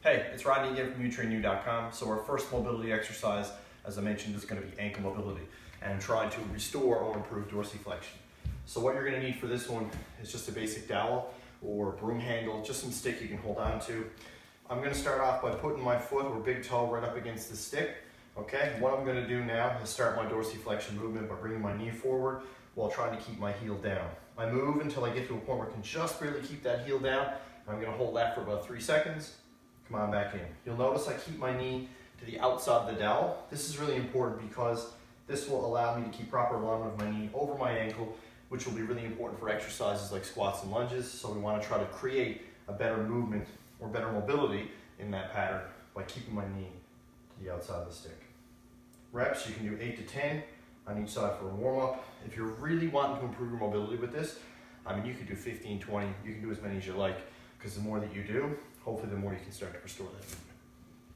Hey, it's Rodney again from youtrainyou.com. So our first mobility exercise, as I mentioned, is going to be ankle mobility and trying to restore or improve dorsiflexion. So what you're going to need for this one is just a basic dowel or broom handle, just some stick you can hold on to. I'm going to start off by putting my foot or big toe right up against the stick. Okay, what I'm going to do now is start my dorsiflexion movement by bringing my knee forward while trying to keep my heel down. I move until I get to a point where I can just barely keep that heel down. I'm going to hold that for about 3 seconds. Come on back in. You'll notice I keep my knee to the outside of the dowel. This is really important because this will allow me to keep proper alignment of my knee over my ankle, which will be really important for exercises like squats and lunges. So we want to try to create a better movement or better mobility in that pattern by keeping my knee to the outside of the stick. Reps, you can do 8 to 10 on each side for a warm-up. If you're really wanting to improve your mobility with this, you could do 15, 20. You can do as many as you like, because the more that you do, hopefully the more you can start to restore that movement.